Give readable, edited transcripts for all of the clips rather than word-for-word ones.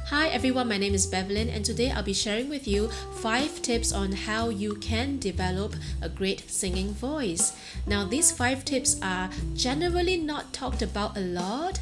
Hi everyone, my name is Bevelyn and today I'll be sharing with you 5 tips on how you can develop a great singing voice. Now these 5 tips are generally not talked about a lot,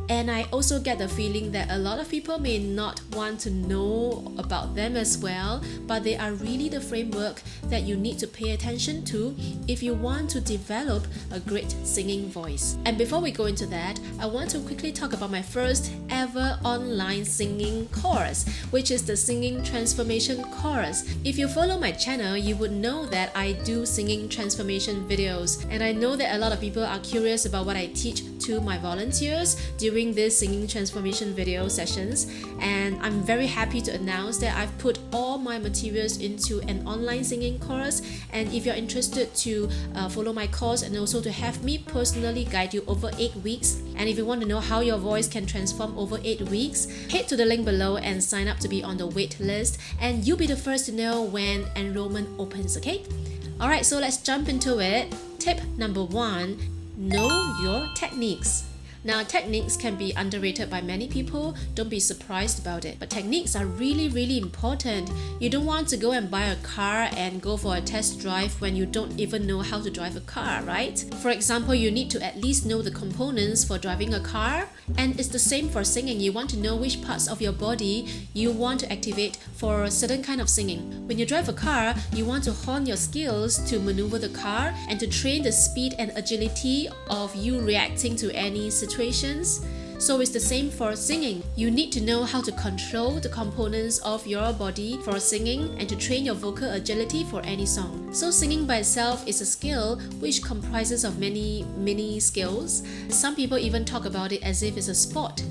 and I also get the feeling that a lot of people may not want to know about them as well, but they are really the framework that you need to pay attention to if you want to develop a great singing voice. And before we go into that, I want to quickly talk about my first ever online singing course, which is the Singing Transformation course. If you follow my channel, you would know that I do singing transformation videos, and I know that a lot of people are curious about what I teach to my volunteers during these singing transformation video sessions, and I'm very happy to announce that I've put all my materials into an online singing course. And if you're interested to follow my course and also to have me personally guide you over 8 weeks, and if you want to know how your voice can transform over 8 weeks, head to the link below and sign up to be on the wait list, and you'll be the first to know when enrollment opens, okay? Alright, so let's jump into it. Tip number 1, know your techniques. Now, techniques can be underrated by many people. Don't be surprised about it. But techniques are really important. You don't want to go and buy a car and go for a test drive when you don't even know how to drive a car, right? For example, you need to at least know the components for driving a car. And it's the same for singing. You want to know which parts of your body you want to activate for a certain kind of singing. When you drive a car, you want to hone your skills to maneuver the car and to train the speed and agility of you reacting to any situations. So it's the same for singing. You need to know how to control the components of your body for singing and to train your vocal agility for any song. So singing by itself is a skill which comprises of many mini skills. Some people even talk about it as if it's a sport,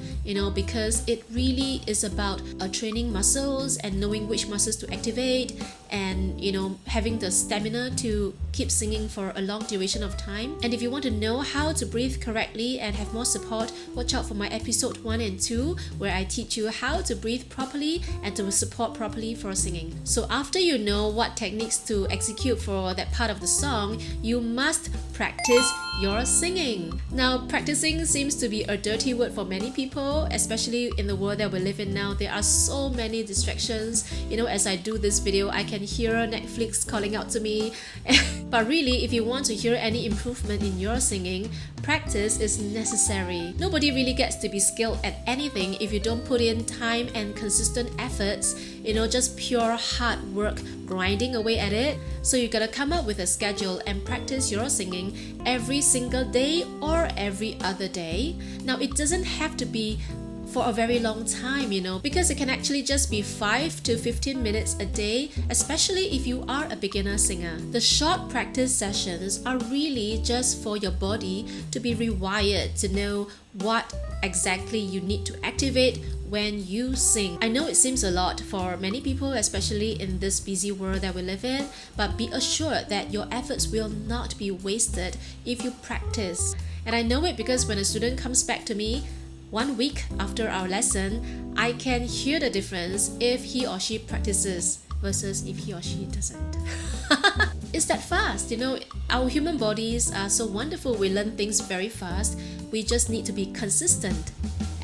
because it really is about training muscles and knowing which muscles to activate, and having the stamina to keep singing for a long duration of time. And if you want to know how to breathe correctly and have more support, watch out for my episode 1 and 2, where I teach you how to breathe properly and to support properly for singing. So after you know what techniques to execute for that part of the song, you must practice your singing. Now, practicing seems to be a dirty word for many people, especially in the world that we live in now. There are so many distractions. As I do this video, I can hear Netflix calling out to me. But really, if you want to hear any improvement in your singing, practice is necessary. Nobody really gets to be skilled at anything if you don't put in time and consistent efforts, just pure hard work grinding away at it. So you gotta come up with a schedule and practice your singing every single day or every other day. Now, it doesn't have to be for a very long time, because it can actually just be 5 to 15 minutes a day, especially if you are a beginner singer. The short practice sessions are really just for your body to be rewired to know what exactly you need to activate when you sing. I know it seems a lot for many people, especially in this busy world that we live in, but be assured that your efforts will not be wasted if you practice. And I know it because when a student comes back to me 1 week after our lesson, I can hear the difference if he or she practices versus if he or she doesn't. It's that fast, our human bodies are so wonderful. We learn things very fast. We just need to be consistent.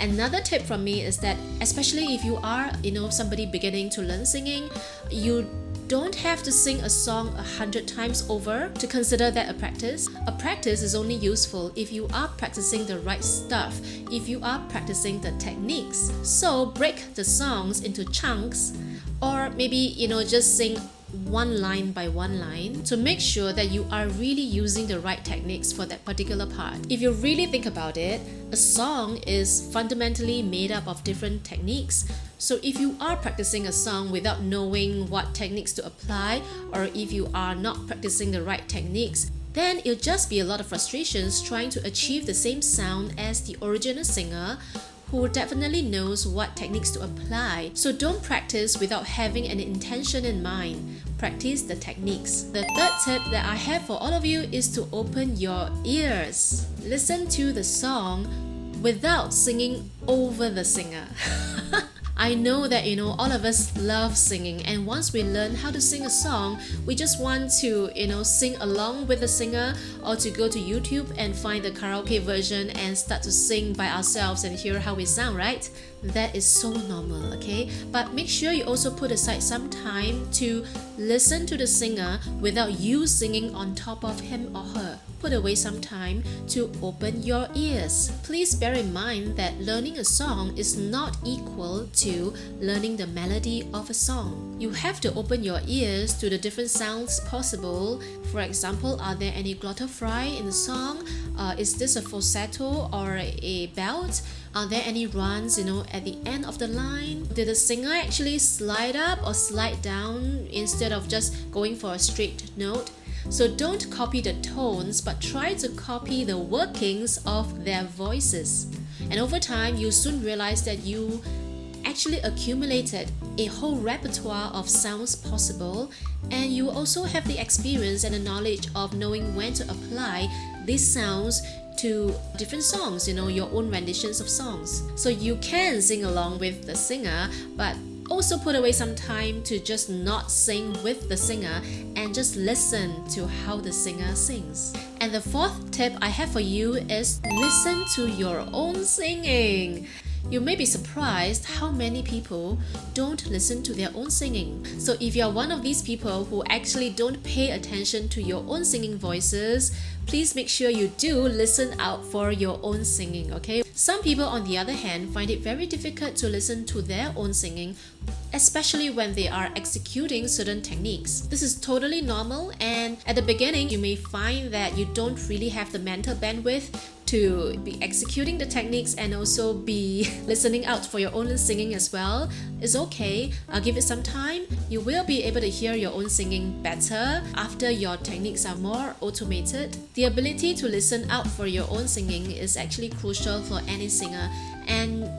Another tip from me is that, especially if you are, somebody beginning to learn singing, you don't have to sing a song 100 times over to consider that a practice. A practice is only useful if you are practicing the right stuff, if you are practicing the techniques. So break the songs into chunks, or maybe, just sing one line by one line to make sure that you are really using the right techniques for that particular part. If you really think about it, a song is fundamentally made up of different techniques. So if you are practicing a song without knowing what techniques to apply, or if you are not practicing the right techniques, then it'll just be a lot of frustrations trying to achieve the same sound as the original singer, who definitely knows what techniques to apply. So don't practice without having an intention in mind. Practice the techniques. The third tip that I have for all of you is to open your ears. Listen to the song without singing over the singer. I know that all of us love singing, and once we learn how to sing a song, we just want to sing along with the singer, or to go to YouTube and find the karaoke version and start to sing by ourselves and hear how we sound, right? That is so normal, okay? But make sure you also put aside some time to listen to the singer without you singing on top of him or her. Put away some time to open your ears. Please bear in mind that learning a song is not equal to learning the melody of a song. You have to open your ears to the different sounds possible. For example, are there any glottophryi in the song? Is this a falsetto or a belt? Are there any runs, at the end of the line? Did the singer actually slide up or slide down instead of just going for a straight note? So don't copy the tones, but try to copy the workings of their voices. And over time, you'll soon realize that you actually accumulated a whole repertoire of sounds possible, and you also have the experience and the knowledge of knowing when to apply these sounds to different songs, your own renditions of songs. So you can sing along with the singer, but also put away some time to just not sing with the singer and just listen to how the singer sings. And the fourth tip I have for you is listen to your own singing. You may be surprised how many people don't listen to their own singing. So if you're one of these people who actually don't pay attention to your own singing voices, please make sure you do listen out for your own singing, okay? Some people, on the other hand, find it very difficult to listen to their own singing, especially when they are executing certain techniques. This is totally normal, and at the beginning, you may find that you don't really have the mental bandwidth to be executing the techniques and also be listening out for your own singing as well. It's okay. Give it some time. You will be able to hear your own singing better after your techniques are more automated. The ability to listen out for your own singing is actually crucial for any singer. And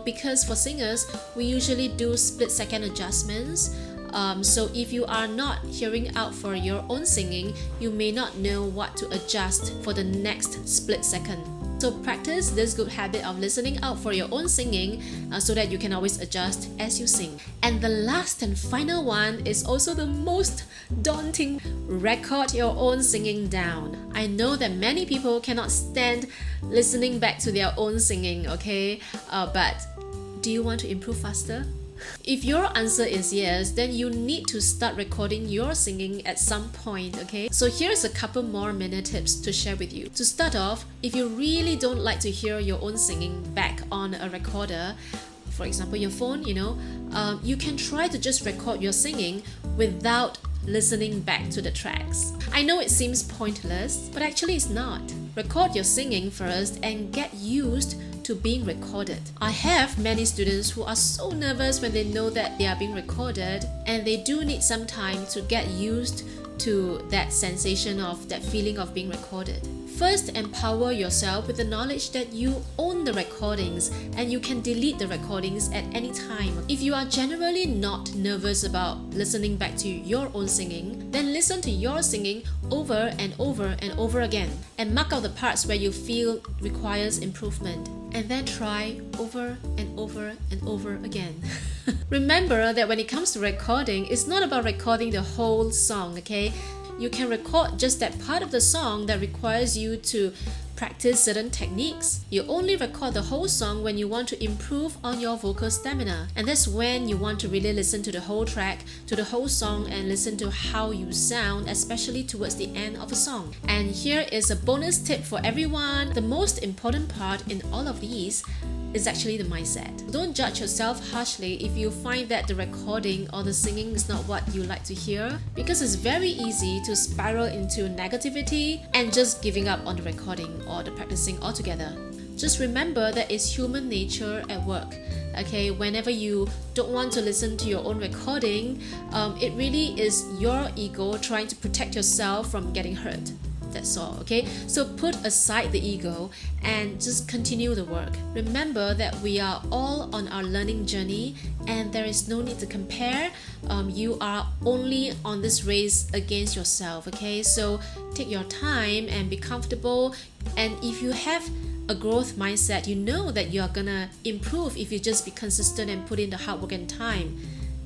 because for singers, we usually do split-second adjustments. So if you are not hearing out for your own singing, you may not know what to adjust for the next split second. So practice this good habit of listening out for your own singing so that you can always adjust as you sing. And the last and final one is also the most daunting. Record your own singing down. I know that many people cannot stand listening back to their own singing, okay? But do you want to improve faster? If your answer is yes, then you need to start recording your singing at some point, okay? So here's a couple more mini tips to share with you. To start off, if you really don't like to hear your own singing back on a recorder, for example your phone, you can try to just record your singing without listening back to the tracks. I know it seems pointless, but actually it's not. Record your singing first and get used to being recorded. I have many students who are so nervous when they know that they are being recorded, and they do need some time to get used to that sensation of that feeling of being recorded. First, empower yourself with the knowledge that you own the recordings and you can delete the recordings at any time. If you are generally not nervous about listening back to your own singing, then listen to your singing over and over and over again and mark out the parts where you feel requires improvement, and then try over and over and over again. Remember that when it comes to recording, it's not about recording the whole song, okay? You can record just that part of the song that requires you to practice certain techniques. You only record the whole song when you want to improve on your vocal stamina. And that's when you want to really listen to the whole track, to the whole song, and listen to how you sound, especially towards the end of a song. And here is a bonus tip for everyone. The most important part in all of these is actually the mindset. Don't judge yourself harshly if you find that the recording or the singing is not what you like to hear, because it's very easy to spiral into negativity and just giving up on the recording or the practicing altogether. Just remember that it's human nature at work. Okay, whenever you don't want to listen to your own recording, it really is your ego trying to protect yourself from getting hurt. That's all, okay? So put aside the ego and just continue the work. Remember that we are all on our learning journey and there is no need to compare. You are only on this race against yourself, okay? So take your time and be comfortable. And if you have a growth mindset. You know that you're gonna improve if you just be consistent and put in the hard work and time.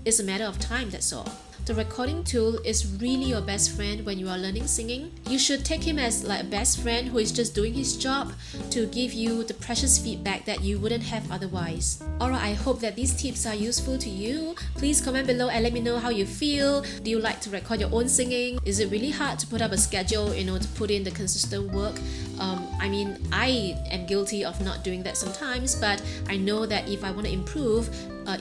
It's a matter of time, that's all. The recording tool is really your best friend when you are learning singing. You should take him as like a best friend who is just doing his job to give you the precious feedback that you wouldn't have otherwise. Alright, I hope that these tips are useful to you. Please comment below and let me know how you feel. Do you like to record your own singing? Is it really hard to put up a schedule, to put in the consistent work? I am guilty of not doing that sometimes, but I know that if I want to improve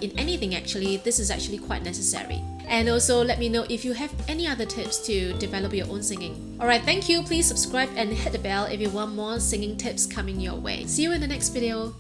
in anything actually, this is actually quite necessary. And also let me know if you have any other tips to develop your own singing. Alright, thank you. Please subscribe and hit the bell if you want more singing tips coming your way. See you in the next video.